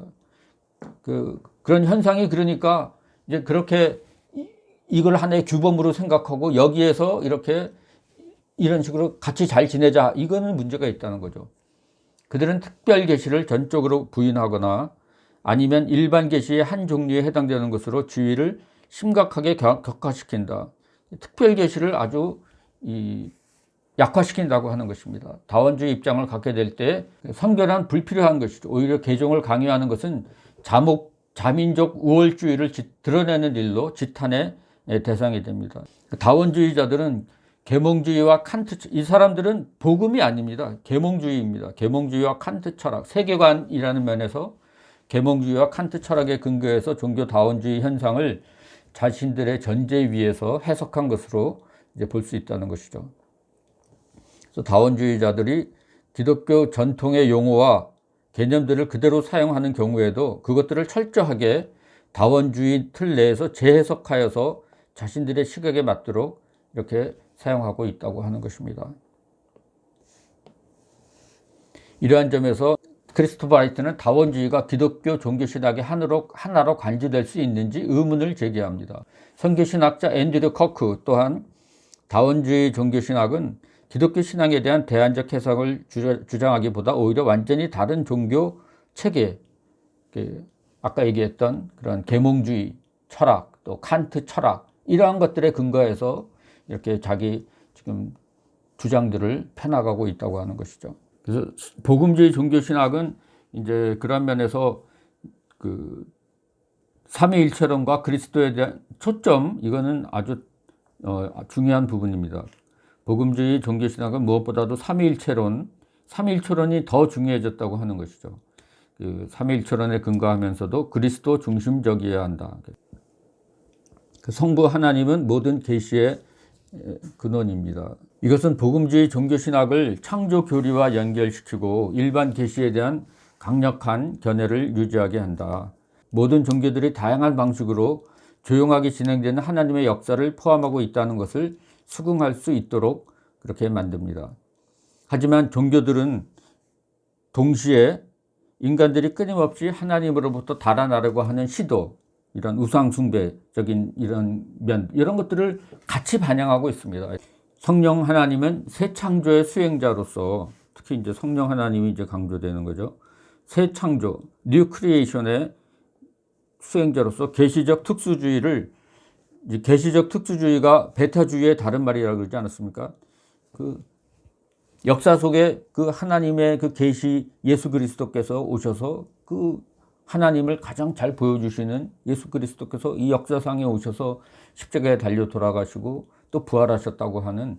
그런 현상이 그러니까 이제 그렇게 이걸 하나의 규범으로 생각하고 여기에서 이런 식으로 같이 잘 지내자, 이거는 문제가 있다는 거죠. 그들은 특별 계시를 전적으로 부인하거나 아니면 일반 계시의 한 종류에 해당되는 것으로 주의를 심각하게 격화시킨다. 특별 계시를 아주 약화시킨다고 하는 것입니다. 다원주의 입장을 갖게 될 때 선결한 불필요한 것이죠. 오히려 개종을 강요하는 것은 자민족 우월주의를 드러내는 일로 지탄의 대상이 됩니다. 다원주의자들은 계몽주의와 칸트, 이 사람들은 복음이 아닙니다. 계몽주의입니다. 계몽주의와 칸트 철학, 세계관이라는 면에서 계몽주의와 칸트 철학에 근거해서 종교 다원주의 현상을 자신들의 전제 위에서 해석한 것으로 이제 볼 수 있다는 것이죠. 그래서 다원주의자들이 기독교 전통의 용어와 개념들을 그대로 사용하는 경우에도 그것들을 철저하게 다원주의 틀 내에서 재해석하여서 자신들의 시각에 맞도록 이렇게 사용하고 있다고 하는 것입니다. 이러한 점에서 크리스토퍼 라이트는 다원주의가 기독교 종교신학의 하나로 간주될 수 있는지 의문을 제기합니다. 선교신학자 앤드류 커크 또한 다원주의 종교신학은 기독교 신앙에 대한 대안적 해석을 주장하기보다 오히려 완전히 다른 종교 체계, 아까 얘기했던 그런 계몽주의 철학, 또 칸트 철학, 이러한 것들에 근거해서 이렇게 자기 지금 주장들을 펴나가고 있다고 하는 것이죠. 그래서 복음주의 종교신학은 이제 그런 면에서 그 삼위일체론과 그리스도에 대한 초점, 이거는 아주 중요한 부분입니다. 복음주의 종교신학은 무엇보다도 삼위일체론이 더 중요해졌다고 하는 것이죠. 그 삼위일체론에 근거하면서도 그리스도 중심적이어야 한다. 그 성부 하나님은 모든 계시의 근원입니다. 이것은 복음주의 종교신학을 창조 교리와 연결시키고 일반 계시에 대한 강력한 견해를 유지하게 한다. 모든 종교들이 다양한 방식으로 조용하게 진행되는 하나님의 역사를 포함하고 있다는 것을 수긍할 수 있도록 그렇게 만듭니다. 하지만 종교들은 동시에 인간들이 끊임없이 하나님으로부터 달아나려고 하는 시도, 이런 우상숭배적인 이런 것들을 같이 반영하고 있습니다. 성령 하나님은 새 창조의 수행자로서, 특히 이제 성령 하나님이 이제 강조되는 거죠. 새 창조, 뉴 크리에이션의 수행자로서 계시적 특수주의가 베타주의의 다른 말이라고 그러지 않았습니까? 그 역사 속에 그 하나님의 그 계시 예수 그리스도께서 오셔서 그 하나님을 가장 잘 보여주시는 예수 그리스도께서 이 역사상에 오셔서 십자가에 달려 돌아가시고 또 부활하셨다고 하는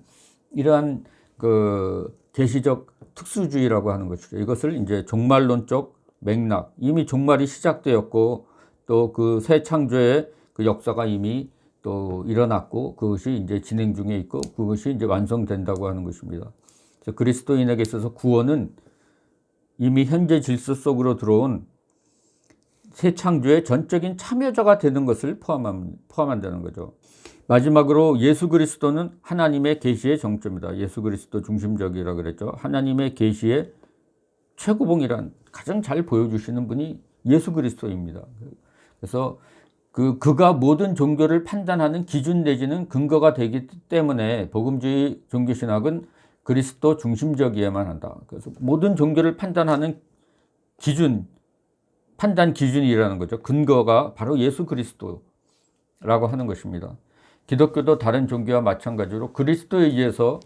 이러한 그 계시적 특수주의라고 하는 것이죠. 이것을 이제 종말론적 맥락, 이미 종말이 시작되었고 또 그 새 창조의 그 역사가 이미 또 일어났고 그것이 이제 진행 중에 있고 그것이 이제 완성된다고 하는 것입니다. 그래서 그리스도인에게 있어서 구원은 이미 현재 질서 속으로 들어온 새 창조의 전적인 참여자가 되는 것을 포함한다는 거죠. 마지막으로 예수 그리스도는 하나님의 계시의 정점이다. 예수 그리스도 중심적이라고 그랬죠. 하나님의 계시의 최고봉이란 가장 잘 보여주시는 분이 예수 그리스도입니다. 그래서 그가 모든 종교를 판단하는 기준 내지는 근거가 되기 때문에 복음주의 종교신학은 그리스도 중심적이어야만 한다. 그래서 모든 종교를 판단하는 판단 기준이라는 거죠. 근거가 바로 예수 그리스도라고 하는 것입니다. 기독교도 다른 종교와 마찬가지로 그리스도에 의해서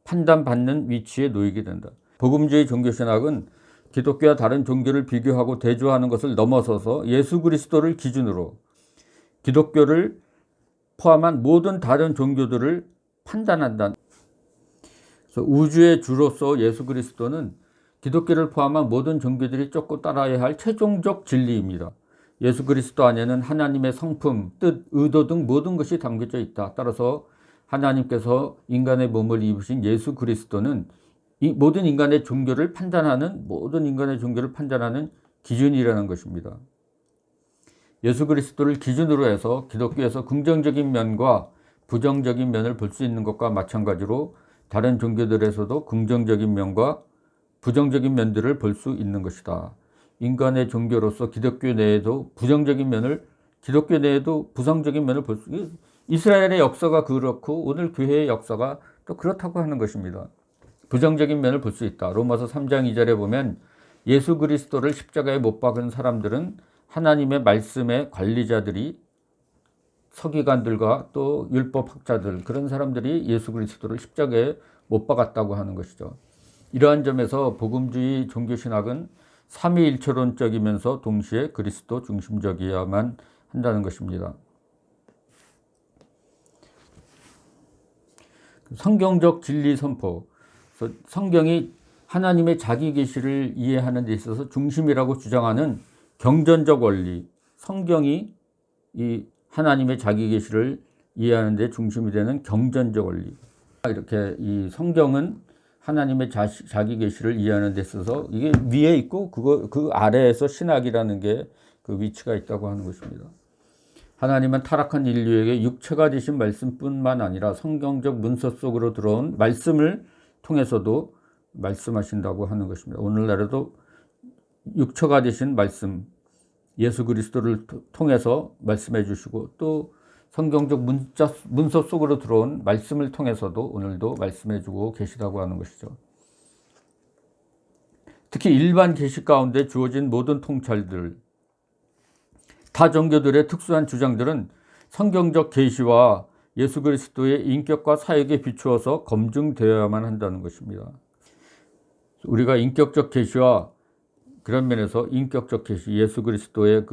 판단받는 위치에 놓이게 된다. 복음주의 종교신학은 기독교와 다른 종교를 비교하고 대조하는 것을 넘어서서 예수 그리스도를 기준으로 기독교를 포함한 모든 다른 종교들을 판단한다. 그래서 우주의 주로서 예수 그리스도는 기독교를 포함한 모든 종교들이 쫓고 따라야 할 최종적 진리입니다. 예수 그리스도 안에는 하나님의 성품, 뜻, 의도 등 모든 것이 담겨져 있다. 따라서 하나님께서 인간의 몸을 입으신 예수 그리스도는 이 모든 인간의 종교를 판단하는 기준이라는 것입니다. 예수 그리스도를 기준으로 해서 기독교에서 긍정적인 면과 부정적인 면을 볼 수 있는 것과 마찬가지로 다른 종교들에서도 긍정적인 면과 부정적인 면들을 볼 수 있는 것이다. 인간의 종교로서 기독교 내에도 부정적인 면을, 기독교 내에도 부정적인 면을 볼 수, 이스라엘의 역사가 그렇고 오늘 교회의 역사가 또 그렇다고 하는 것입니다. 부정적인 면을 볼 수 있다. 로마서 3장 2절에 보면 예수 그리스도를 십자가에 못 박은 사람들은 하나님의 말씀의 관리자들이 서기관들과 또 율법학자들, 그런 사람들이 예수 그리스도를 십자가에 못 박았다고 하는 것이죠. 이러한 점에서 복음주의 종교신학은 삼위일체론적이면서 동시에 그리스도 중심적이어야만 한다는 것입니다. 성경적 진리 선포. 성경이 하나님의 자기 계시를 이해하는 데 있어서 중심이라고 주장하는 경전적 원리. 성경이 이 하나님의 자기 계시를 이해하는 데 중심이 되는 경전적 원리. 이렇게 이 성경은 하나님의 자기 계시를 이해하는 데 있어서 이게 위에 있고 그 아래에서 신학이라는 게 그 위치가 있다고 하는 것입니다. 하나님은 타락한 인류에게 육체가 되신 말씀뿐만 아니라 성경적 문서 속으로 들어온 말씀을 통해서도 말씀하신다고 하는 것입니다. 오늘날에도 육처가 되신 말씀, 예수 그리스도를 통해서 말씀해 주시고, 또 성경적 문서 속으로 들어온 말씀을 통해서도 오늘도 말씀해 주고 계시다고 하는 것이죠. 특히 일반 계시 가운데 주어진 모든 통찰들, 타 종교들의 특수한 주장들은 성경적 계시와 예수 그리스도의 인격과 사역에 비추어서 검증되어야만 한다는 것입니다. 우리가 인격적 계시와 그런 면에서 인격적 계시, 예수 그리스도의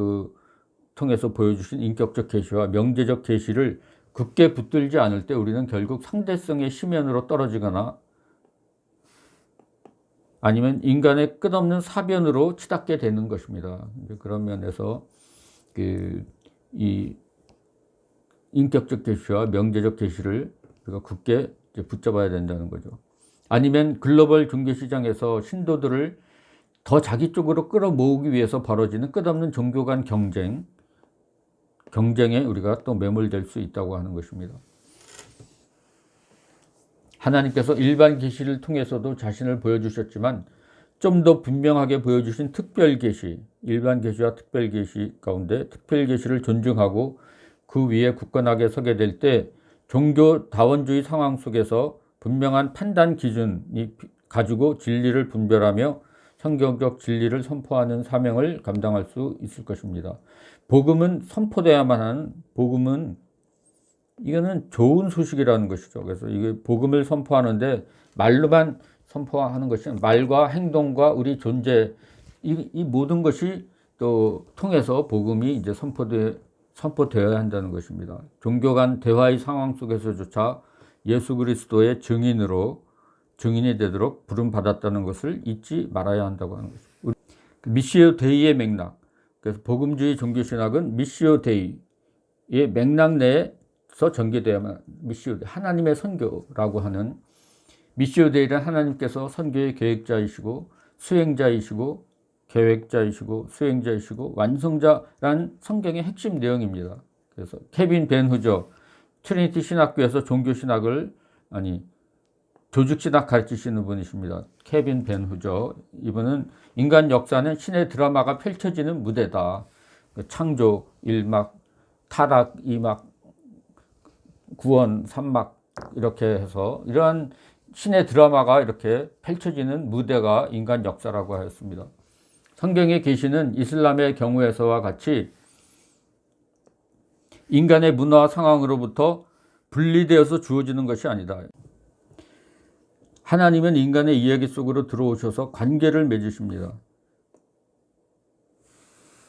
통해서 보여주신 인격적 계시와 명제적 계시를 굳게 붙들지 않을 때 우리는 결국 상대성의 심연으로 떨어지거나 아니면 인간의 끝없는 사변으로 치닫게 되는 것입니다. 그런 면에서 이 인격적 계시와 명제적 계시를 우리가 굳게 붙잡아야 된다는 거죠. 아니면 글로벌 종교 시장에서 신도들을 더 자기 쪽으로 끌어모으기 위해서 벌어지는 끝없는 종교 간 경쟁에 우리가 또 매몰될 수 있다고 하는 것입니다. 하나님께서 일반 계시를 통해서도 자신을 보여주셨지만 좀 더 분명하게 보여주신 특별 계시, 일반 계시와 특별 계시 가운데 특별 계시를 존중하고 그 위에 굳건하게 서게 될 때 종교 다원주의 상황 속에서 분명한 판단 기준이 가지고 진리를 분별하며 성경적 진리를 선포하는 사명을 감당할 수 있을 것입니다. 복음은 선포돼야만 하는, 복음은 이거는 좋은 소식이라는 것이죠. 그래서 이게 복음을 선포하는데 말로만 선포하는 것이 아니라 말과 행동과 우리 존재, 이 모든 것이 또 통해서 복음이 이제 선포되어야 한다는 것입니다. 종교 간 대화의 상황 속에서조차 예수 그리스도의 증인이 되도록 부름받았다는 것을 잊지 말아야 한다고 하는 것입니다. 미시오 데이의 맥락, 그래서 복음주의 종교신학은 미시오 데이의 맥락 내에서 전개되어야만, 미시오 데이, 하나님의 선교라고 하는, 미시오 데이는 하나님께서 선교의 계획자이시고 수행자이시고 계획자이시고 수행자이시고 완성자란 성경의 핵심 내용입니다. 그래서 케빈 벤 후저, 트리니티 신학교에서 종교신학을 조직신학 가르치시는 분이십니다. 케빈 벤 후저, 이분은 인간 역사는 신의 드라마가 펼쳐지는 무대다. 창조 1막, 타락 2막, 구원 3막 이렇게 해서 이러한 신의 드라마가 이렇게 펼쳐지는 무대가 인간 역사라고 하였습니다. 성경의 계시는 이슬람의 경우에서와 같이 인간의 문화 상황으로부터 분리되어서 주어지는 것이 아니다. 하나님은 인간의 이야기 속으로 들어오셔서 관계를 맺으십니다.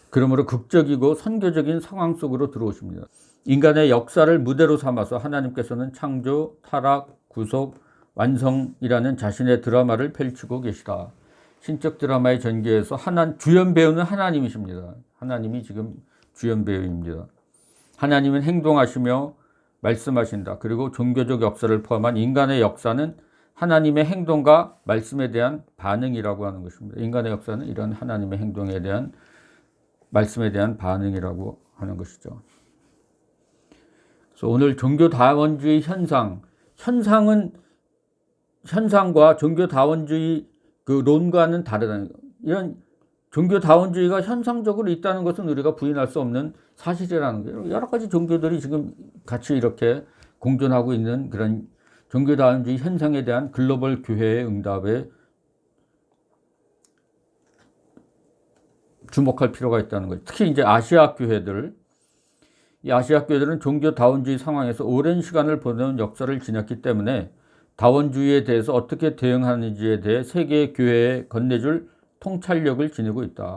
그러므로 극적이고 선교적인 상황 속으로 들어오십니다. 인간의 역사를 무대로 삼아서 하나님께서는 창조, 타락, 구속, 완성이라는 자신의 드라마를 펼치고 계시다. 신적 드라마의 전개에서 주연 배우는 하나님이십니다. 하나님이 지금 주연 배우입니다. 하나님은 행동하시며 말씀하신다. 그리고 종교적 역사를 포함한 인간의 역사는 하나님의 행동과 말씀에 대한 반응이라고 하는 것입니다. 인간의 역사는 이런 하나님의 행동에 대한, 말씀에 대한 반응이라고 하는 것이죠. 그래서 오늘 종교다원주의 현상과 종교다원주의 론과는 다르다는, 이런 종교다원주의가 현상적으로 있다는 것은 우리가 부인할 수 없는 사실이라는 거예요. 여러 가지 종교들이 지금 같이 이렇게 공존하고 있는 그런 종교다원주의 현상에 대한 글로벌 교회의 응답에 주목할 필요가 있다는 거죠. 특히 이제 아시아 교회들은 종교다원주의 상황에서 오랜 시간을 보내는 역사를 지녔기 때문에 다원주의에 대해서 어떻게 대응하는지에 대해 세계 교회에 건네줄 통찰력을 지니고 있다.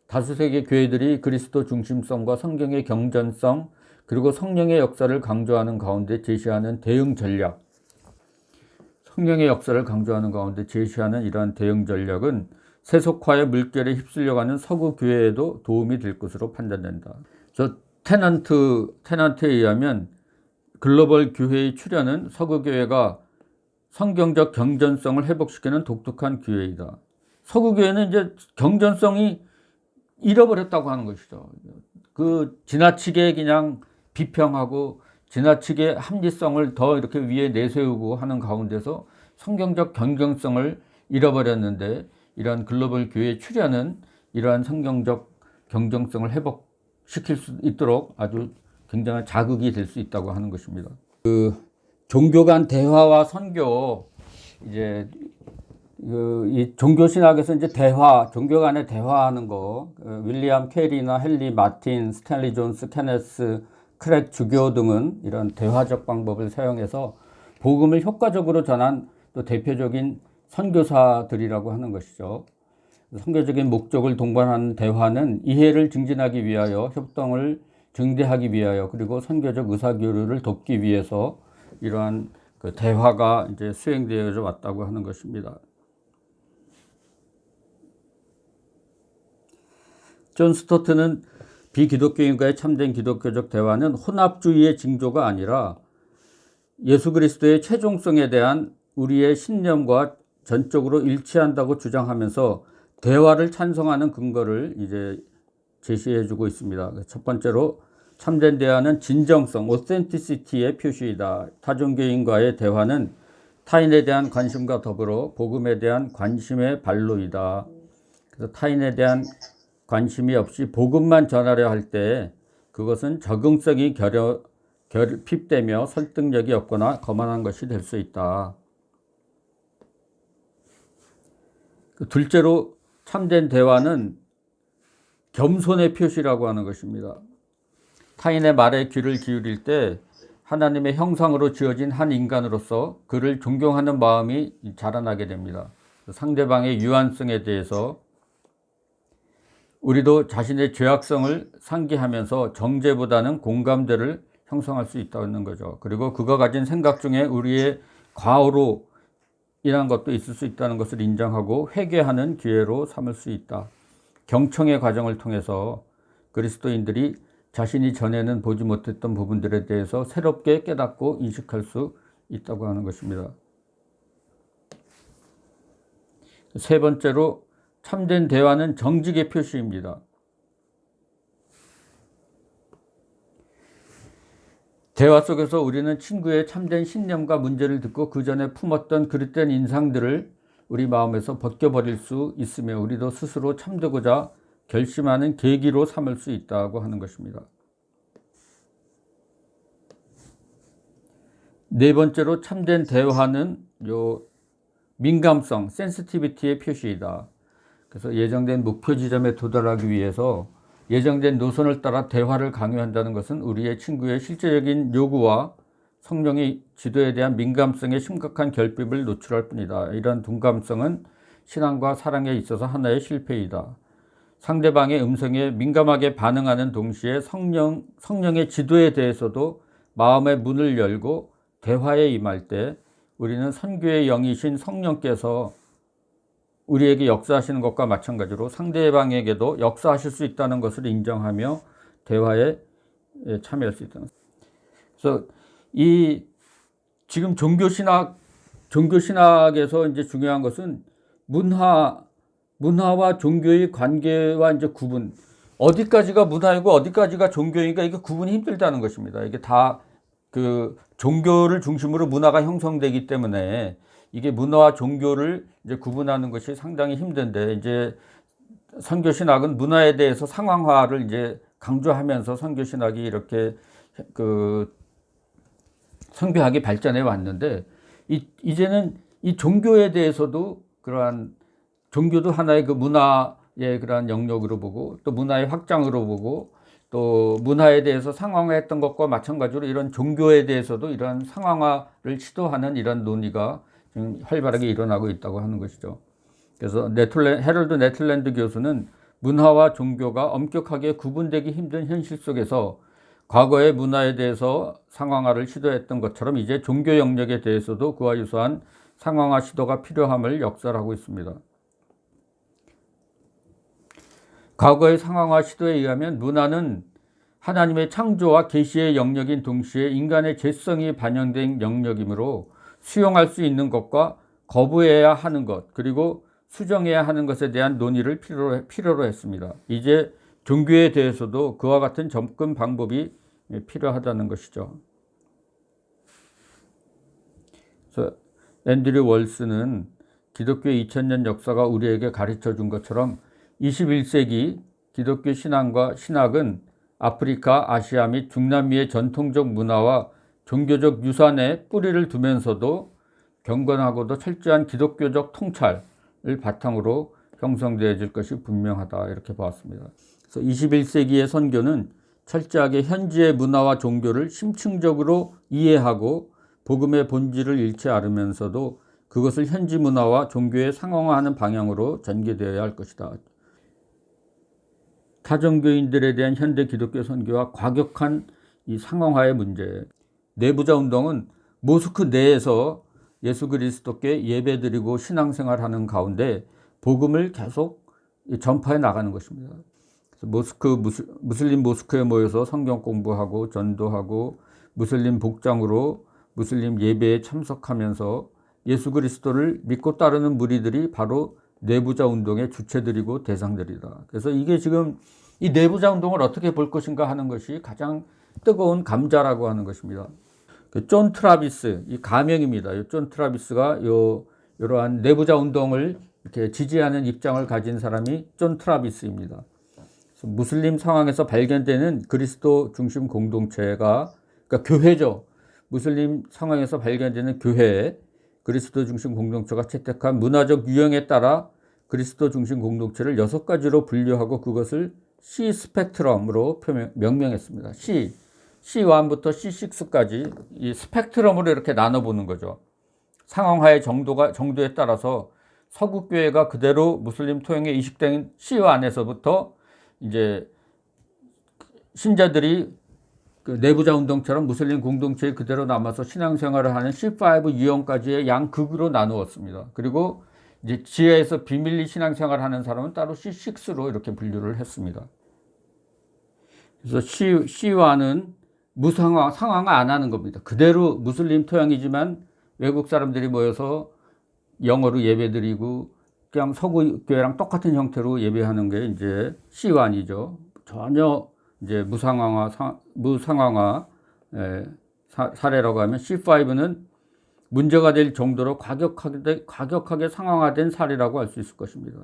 다수 세계 교회들이 그리스도 중심성과 성경의 경전성, 그리고 성령의 역사를 강조하는 가운데 제시하는 대응 전략, 성령의 역사를 강조하는 가운데 제시하는 이러한 대응 전략은 세속화의 물결에 휩쓸려가는 서구 교회에도 도움이 될 것으로 판단된다. 테넌트에 의하면 글로벌 교회의 출현은 서구 교회가 성경적 경전성을 회복시키는 독특한 기회이다. 서구 교회는 이제 경전성이 잃어버렸다고 하는 것이죠. 지나치게 그냥 비평하고 지나치게 합리성을 더 이렇게 위에 내세우고 하는 가운데서 성경적 경전성을 잃어버렸는데, 이런 글로벌 교회의 출현은 이러한 성경적 경정성을 회복시킬 수 있도록 아주 굉장한 자극이 될 수 있다고 하는 것입니다. 종교 간 대화와 선교, 이제 이 종교 신학에서 이제 종교 간의 대화하는 거, 윌리엄 캐리나 헨리 마틴, 스탠리 존스, 케네스 크랙 주교 등은 이런 대화적 방법을 사용해서 복음을 효과적으로 전한 또 대표적인 선교사들이라고 하는 것이죠. 선교적인 목적을 동반하는 대화는 이해를 증진하기 위하여, 협동을 증대하기 위하여, 그리고 선교적 의사교류를 돕기 위해서 이러한 그 대화가 이제 수행되어 왔다고 하는 것입니다. 존 스토트는 비기독교인과의 참된 기독교적 대화는 혼합주의의 징조가 아니라 예수 그리스도의 최종성에 대한 우리의 신념과 전적으로 일치한다고 주장하면서 대화를 찬성하는 근거를 이제 제시해 주고 있습니다. 첫 번째로 참된 대화는 진정성, 오센티시티의 표시이다. 타종교인과의 대화는 타인에 대한 관심과 더불어 복음에 대한 관심의 발로이다. 그래서 타인에 대한 관심이 없이 복음만 전하려 할 때 그것은 적응성이 결핍되며 설득력이 없거나 거만한 것이 될 수 있다. 둘째로 참된 대화는 겸손의 표시라고 하는 것입니다. 타인의 말에 귀를 기울일 때 하나님의 형상으로 지어진 한 인간으로서 그를 존경하는 마음이 자라나게 됩니다. 상대방의 유한성에 대해서 우리도 자신의 죄악성을 상기하면서 정죄보다는 공감대를 형성할 수 있다는 거죠. 그리고 그가 가진 생각 중에 우리의 과오로 인한 것도 있을 수 있다는 것을 인정하고 회개하는 기회로 삼을 수 있다. 경청의 과정을 통해서 그리스도인들이 자신이 전에는 보지 못했던 부분들에 대해서 새롭게 깨닫고 인식할 수 있다고 하는 것입니다. 세 번째로 참된 대화는 정직의 표시입니다. 대화 속에서 우리는 친구의 참된 신념과 문제를 듣고 그 전에 품었던 그릇된 인상들을 우리 마음에서 벗겨버릴 수 있으며 우리도 스스로 참되고자 결심하는 계기로 삼을 수 있다고 하는 것입니다. 네 번째로 참된 대화는 민감성, 센시티비티의 표시이다. 그래서 예정된 목표 지점에 도달하기 위해서 예정된 노선을 따라 대화를 강요한다는 것은 우리의 친구의 실제적인 요구와 성령의 지도에 대한 민감성에 심각한 결핍을 노출할 뿐이다. 이런 둔감성은 신앙과 사랑에 있어서 하나의 실패이다. 상대방의 음성에 민감하게 반응하는 동시에 성령의 지도에 대해서도 마음의 문을 열고 대화에 임할 때 우리는 선교의 영이신 성령께서 우리에게 역사하시는 것과 마찬가지로 상대방에게도 역사하실 수 있다는 것을 인정하며 대화에 참여할 수 있다는 것입니다. 그래서 지금 종교신학에서 이제 중요한 것은 문화와 종교의 관계와 이제 구분, 어디까지가 문화이고 어디까지가 종교인가 이게 구분이 힘들다는 것입니다. 이게 다 그 종교를 중심으로 문화가 형성되기 때문에 이게 문화와 종교를 이제 구분하는 것이 상당히 힘든데, 이제 선교신학은 문화에 대해서 상황화를 이제 강조하면서 선교신학이 이렇게 선교학이 발전해 왔는데, 이제는 이 종교에 대해서도 그러한 종교도 하나의 그 문화의 그러한 영역으로 보고 또 문화의 확장으로 보고 또 문화에 대해서 상황화했던 것과 마찬가지로 이런 종교에 대해서도 이런 상황화를 시도하는 이런 논의가 지금 활발하게 일어나고 있다고 하는 것이죠. 그래서 헤럴드 네틀랜드 교수는 문화와 종교가 엄격하게 구분되기 힘든 현실 속에서 과거의 문화에 대해서 상황화를 시도했던 것처럼 이제 종교 영역에 대해서도 그와 유사한 상황화 시도가 필요함을 역설하고 있습니다. 과거의 상황화 시도에 의하면 문화는 하나님의 창조와 계시의 영역인 동시에 인간의 죄성이 반영된 영역이므로 수용할 수 있는 것과 거부해야 하는 것, 그리고 수정해야 하는 것에 대한 논의를 필요로 했습니다. 이제 종교에 대해서도 그와 같은 접근 방법이 필요하다는 것이죠. 그래서 앤드류 월스는 기독교의 2000년 역사가 우리에게 가르쳐 준 것처럼 21세기 기독교 신앙과 신학은 아프리카, 아시아 및 중남미의 전통적 문화와 종교적 유산에 뿌리를 두면서도 경건하고도 철저한 기독교적 통찰을 바탕으로 형성되어질 것이 분명하다, 이렇게 보았습니다. 그래서 21세기의 선교는 철저하게 현지의 문화와 종교를 심층적으로 이해하고 복음의 본질을 잃지 않으면서도 그것을 현지 문화와 종교에 상응하는 방향으로 전개되어야 할 것이다. 타종교인들에 대한 현대 기독교 선교와 과격한 이 상황화의 문제. 내부자 운동은 모스크 내에서 예수 그리스도께 예배드리고 신앙생활하는 가운데 복음을 계속 전파해 나가는 것입니다. 무슬림 모스크에 모여서 성경 공부하고 전도하고 무슬림 복장으로 무슬림 예배에 참석하면서 예수 그리스도를 믿고 따르는 무리들이 바로 내부자 운동의 주체들이고 대상들이다. 그래서 이게 지금 이 내부자 운동을 어떻게 볼 것인가 하는 것이 가장 뜨거운 감자라고 하는 것입니다. 존 트라비스, 이 가명입니다. 존 트라비스가 이러한 내부자 운동을 이렇게 지지하는 입장을 가진 사람이 존 트라비스입니다. 무슬림 상황에서 발견되는 그리스도 중심 공동체가, 그러니까 교회죠. 무슬림 상황에서 발견되는 교회, 그리스도 중심 공동체가 채택한 문화적 유형에 따라 그리스도 중심 공동체를 6가지로 분류하고 그것을 C 스펙트럼으로 명명했습니다. C1부터 C6까지 이 스펙트럼으로 이렇게 나눠보는 거죠. 상황화의 정도에 따라서 서구교회가 그대로 무슬림 토양에 이식된 C1에서부터 이제 신자들이 그 내부자 운동처럼 무슬림 공동체에 그대로 남아서 신앙생활을 하는 C5 유형까지의 양극으로 나누었습니다. 그리고 이제 지하에서 비밀리 신앙생활을 하는 사람은 따로 C6로 이렇게 분류를 했습니다. 그래서 C1은 상황화 안 하는 겁니다. 그대로 무슬림 토양이지만 외국 사람들이 모여서 영어로 예배드리고 그냥 서구 교회랑 똑같은 형태로 예배하는 게 이제 C1이죠. 전혀 이제 무상황화 사례라고 하면 C5는 문제가 될 정도로 과격하게 상황화된 사례라고 할 수 있을 것입니다.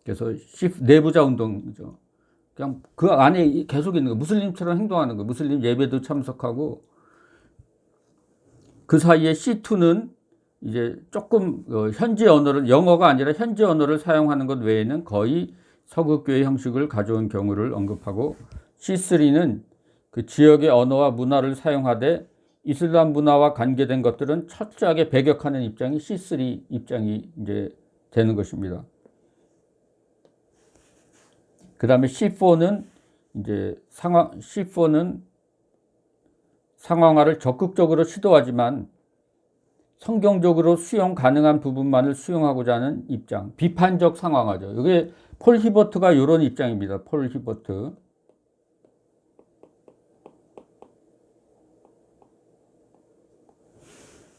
그래서 내부자 운동이죠. 그냥 그 안에 계속 있는 거, 무슬림처럼 행동하는 거, 무슬림 예배도 참석하고, 그 사이에 C2는 이제 조금 현지 언어를, 영어가 아니라 현지 언어를 사용하는 것 외에는 거의 서구교회 형식을 가져온 경우를 언급하고, C3는 그 지역의 언어와 문화를 사용하되 이슬람 문화와 관계된 것들은 철저하게 배격하는 입장이 C3 입장이 이제 되는 것입니다. 그 다음에 C4는 이제 C4는 상황화를 적극적으로 시도하지만 성경적으로 수용 가능한 부분만을 수용하고자 하는 입장, 비판적 상황화죠. 이게 폴 히버트가 이런 입장입니다. 폴 히버트.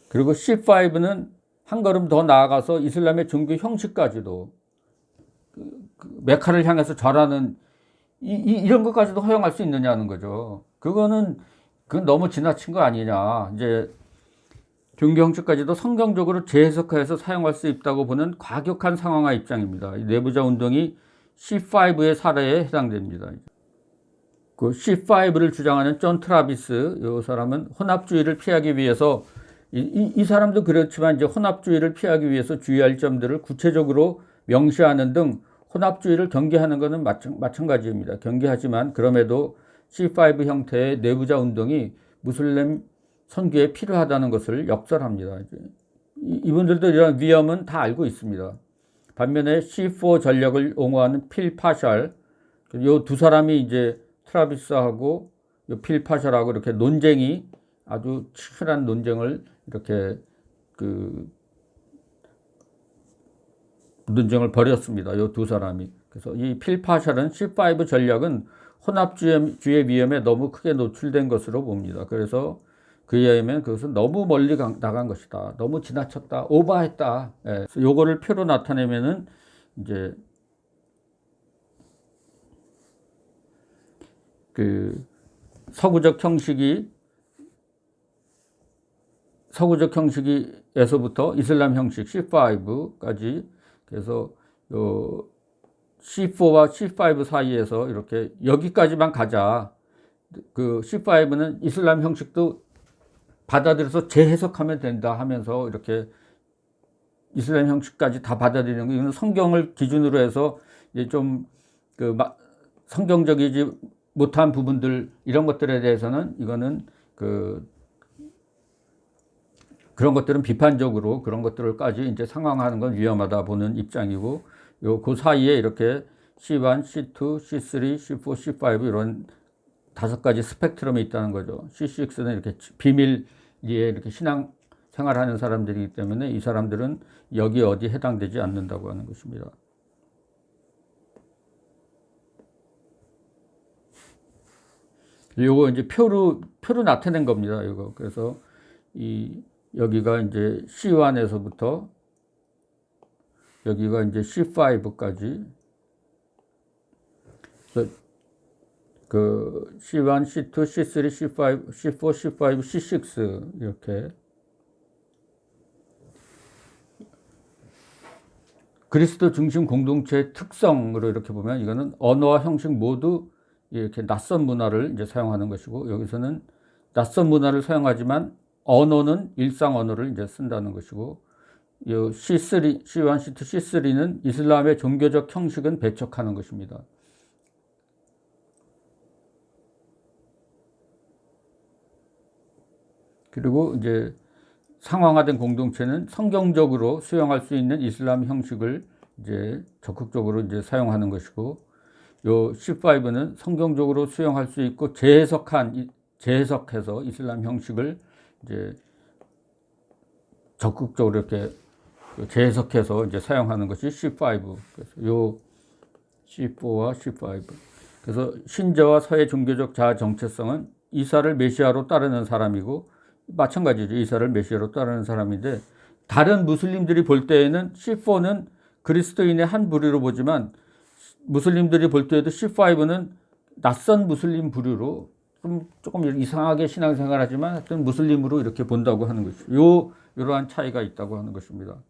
그리고 C5는 한 걸음 더 나아가서 이슬람의 종교 형식까지도 메카를 향해서 절하는 이런 것까지도 허용할 수 있느냐는 거죠. 그건 너무 지나친 거 아니냐. 이제 종교 형식까지도 성경적으로 재해석해서 사용할 수 있다고 보는 과격한 상황화 입장입니다. 내부자 운동이 C5의 사례에 해당됩니다. 그 C5를 주장하는 존 트라비스, 이 사람은 혼합주의를 피하기 위해서 이 사람도 그렇지만 이제 혼합주의를 피하기 위해서 주의할 점들을 구체적으로 명시하는 등 혼합주의를 경계하는 것은 마찬가지입니다. 경계하지만 그럼에도 C5 형태의 내부자 운동이 무슬림 선교에 필요하다는 것을 역설합니다. 이분들도 이런 위험은 다 알고 있습니다. 반면에 C4 전략을 옹호하는 필 파샬, 이 두 사람이 이제 트라비스하고 필 파샬하고 이렇게 아주 치열한 논쟁을 이렇게 논쟁을 벌였습니다. 이 두 사람이. 그래서 이 필 파샬은 C5 전략은 혼합주의의 위험에 너무 크게 노출된 것으로 봅니다. 그래서 그에 의하면 그것은 너무 멀리 나간 것이다. 너무 지나쳤다. 오버했다. 예. 요거를 표로 나타내면은 이제 그 서구적 형식에서부터 이슬람 형식 C5까지, 그래서 C4와 C5 사이에서 이렇게 여기까지만 가자. 그 C5는 이슬람 형식도 받아들여서 재해석하면 된다 하면서 이렇게 이슬람 형식까지 다 받아들이는 거, 이건 성경을 기준으로 해서 이제 좀 그 성경적이지 못한 부분들, 이런 것들에 대해서는 이거는 그런 것들은 비판적으로 그런 것들까지 이제 상황하는 건 위험하다 보는 입장이고, 그 사이에 이렇게 C1, C2, C3, C4, C5 이런 5가지 스펙트럼이 있다는 거죠. C6는 이렇게 비밀리에 이렇게 신앙 생활하는 사람들이기 때문에 이 사람들은 여기 어디 해당되지 않는다고 하는 것입니다. 요거 이제 표로 나타낸 겁니다. 이거. 그래서 여기가 이제 C1에서부터 여기가 이제 C5까지, 그 C1, C2, C3, C5, C4, C5, C6 이렇게 그리스도 중심 공동체의 특성으로 이렇게 보면 이거는 언어와 형식 모두 이렇게 낯선 문화를 이제 사용하는 것이고, 여기서는 낯선 문화를 사용하지만 언어는 일상 언어를 이제 쓴다는 것이고, 이 C3, C1, C2, C3는 이슬람의 종교적 형식은 배척하는 것입니다. 그리고 이제 상황화된 공동체는 성경적으로 수용할 수 있는 이슬람 형식을 이제 적극적으로 이제 사용하는 것이고, 요 C5는 성경적으로 수용할 수 있고 재해석해서 이슬람 형식을 이제 적극적으로 이렇게 재해석해서 이제 사용하는 것이 C5. 그래서 요 C4와 C5. 그래서 신자와 사회 종교적 자아 정체성은 이사를 메시아로 따르는 사람이고, 마찬가지죠. 이사를 메시아로 따르는 사람인데, 다른 무슬림들이 볼 때에는 C4는 그리스도인의 한 부류로 보지만, 무슬림들이 볼 때에도 C5는 낯선 무슬림 부류로 조금 이상하게 신앙생활하지만 하여튼 무슬림으로 이렇게 본다고 하는 것이죠. 이러한 차이가 있다고 하는 것입니다.